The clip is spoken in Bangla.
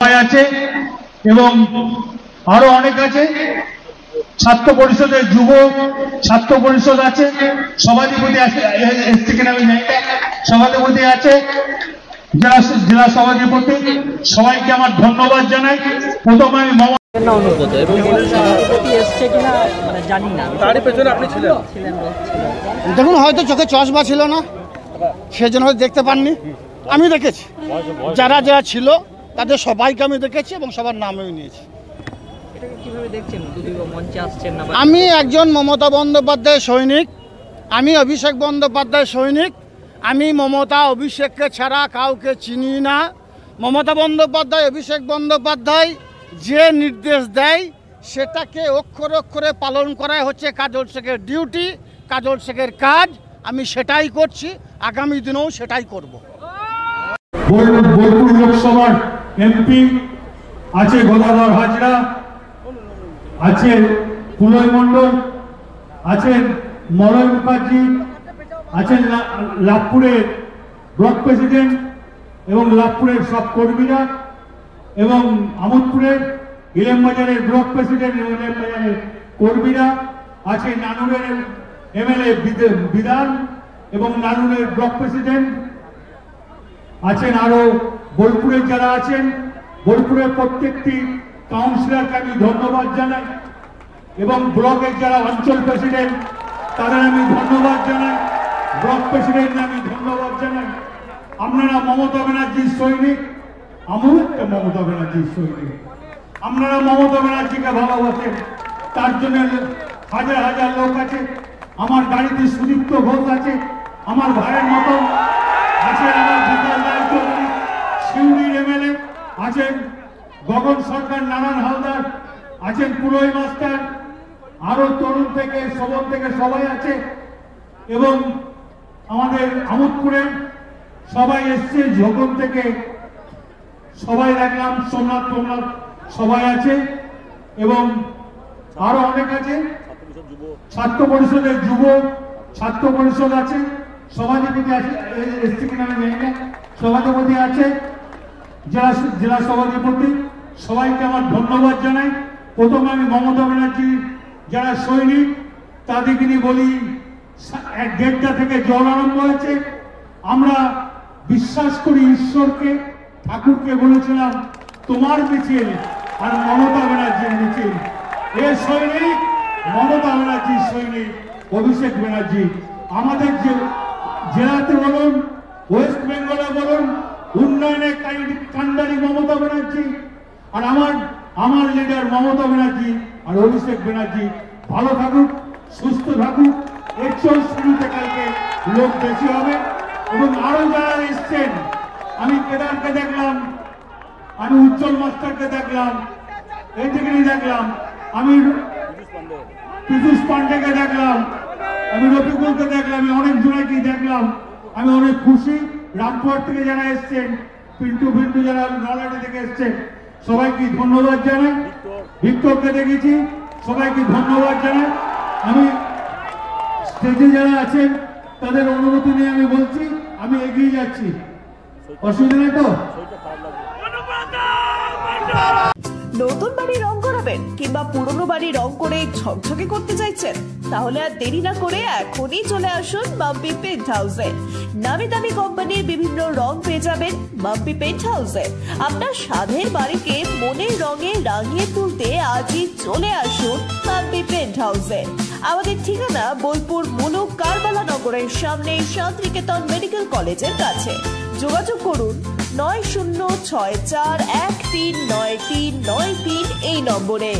আছে এবং আরো অনেক আছে। ছাত্র পরিষদের যুব ছাত্র পরিষদ আছে, সভাধিপতি আছে, এসছে কিনা আমি জানি না, সভাধিপতি আছে, জেলা সভাধিপতি, সবাইকে আমার ধন্যবাদ জানাই। প্রথমে আমি দেখুন, হয়তো চোখে চশমা ছিল না, সেজন্য হয়তো দেখতে পাননি। আমি দেখেছি, যারা যারা ছিল তাদের সবাইকে আমি দেখেছি এবং সবার নামও নিয়েছি। আমি একজন মমতা বন্দ্যোপাধ্যায় সৈনিক, আমি অভিষেক বন্দ্যোপাধ্যায় সৈনিক। আমি মমতা অভিষেককে ছাড়া কাউকে চিনি না। মমতা বন্দ্যোপাধ্যায় অভিষেক বন্দ্যোপাধ্যায় যে নির্দেশ দেয় সেটাকে অক্ষরে অক্ষরে পালন করাই হচ্ছে কাজল শেখের ডিউটি, কাজল শেখের কাজ। আমি সেটাই করছি, আগামী দিনেও সেটাই করব। বোলপুর লোকসভার এমপি আছে গদাধর হাজরা, আছে পুলয় মণ্ডল, আছেন মলয় মুখার্জি, আছেন লাভপুরের ব্লক প্রেসিডেন্ট এবং লাভপুরের সব কর্মীরা, এবং আমোদপুরের ইলেমবাজারের ব্লক প্রেসিডেন্ট এবং ইলেমবাজারের কর্মীরা, আছে নানুরের এমএলএ বিধান এবং নানুরের ব্লক প্রেসিডেন্ট আছেন, আরো বোলপুরের যারা আছেন, বোলপুরের প্রত্যেকটি কাউন্সিলরকে আমি ধন্যবাদ জানাই এবং ব্লকের যারা অঞ্চল প্রেসিডেন্ট তাদের আমি ধন্যবাদ জানাই, ব্লক প্রেসিডেন্টকে আমি ধন্যবাদ জানাই। আপনারা মমতা ব্যানার্জির সৈনিক, আমিও একটা মমতা ব্যানার্জির সৈনিক। আপনারা মমতা ব্যানার্জিকে ভালোবাসেন, তার জন্য হাজার হাজার লোক আছে। আমার গাড়িতে সুদীপ্ত ঘোষ আছে, আমার ভাইয়ের মতো আছেন, আমার বিকাশ রায়চৌধুরী সিউড়ির এমএলএ আছেন, গগন সরকার, নারায়ণ হালদার আছেন, পুরোই মাস্টার, আরো তরুণ থেকে সবল থেকে সবাই আছে এবং আমাদের আমোদপুরের সবাই এসছে, ঝোকন থেকে সবাই দেখলাম, সোমনাথ সবাই আছে এবং আরো অনেক আছে। ছাত্র পরিষদের যুব ছাত্র পরিষদ আছে, সভাধিপতি আছে, এসছে কিনা আমি জানি না, সভাধিপতি আছে, জেলা সভাধিপতি, সবাইকে আমার ধন্যবাদ জানাই। প্রথমে আমি মমতা ব্যানার্জির যারা সৈনিক তাদেরকে নিয়ে বলি, 1:30টা থেকে জল আরম্ভ হয়েছে। আমরা বিশ্বাস করি ঈশ্বরকে, ঠাকুরকে বলেছিলাম তোমার মিছিল আর মমতা ব্যানার্জির মিছিল। এ সৈনিক মমতা ব্যানার্জির সৈনিক অভিষেক ব্যানার্জি। আমাদের যে জেলাতে বলুন, ওয়েস্ট বেঙ্গলে বলুন, উন্নয়নের কান্ডারি মমতা ব্যানার্জি, আর আমার লিডার মমতা ব্যানার্জি আর অভিষেক ব্যানার্জি। ভালো থাকুক, সুস্থ থাকুক। এর চল শুরুতে কালকে লোক বেশি হবে এবং আরো যারা এসছেন, আমি কেদারকে দেখলাম, আমি উজ্জ্বল মাস্টারকে দেখলাম, এই থেকে দেখলাম, আমি পীযুষ পান্ডেকে দেখলাম, আমি রফিকুলকে দেখলাম, আমি অনেক জনকে দেখলাম। আমি অনেক খুশি। রামপুর থেকে যারা এসছেন, পিন্টু যারা নলাটি থেকে এসছেন, সবাইকে ধন্যবাদ জানাই। ভিক্টরকে দেখেছি, সবাইকে ধন্যবাদ জানাই। আমি স্টেজে যারা আছেন তাদের অনুমতি নিয়ে আমি বলছি, আমি এগিয়ে যাচ্ছি, অসুবিধা নেই তো? নতুন বাড়ি রং করাবেন কিংবা পুরনো বাড়ি রং করে ঝকঝকে করতে চাইছেন? তাহলে আর দেরি না করে এখনই চলে আসুন মাম্পি পেইন্ট হাউসে। নামি দামি কোম্পানির বিভিন্ন রং পেয়ে যাবেন মাম্পি পেইন্ট হাউসে। আপনার সাধের বাড়িকে মনের রঙে রাঙিয়ে তুলতে আজই চলে আসুন মাম্পি পেইন্ট হাউসে। আমাদের ঠিকানা বোলপুর মুলুক কারবালা নগরের সামনে শান্তিনিকেতন মেডিকেল কলেজের কাছে। যোগাযোগ করুন 9064139393 এই নম্বরে।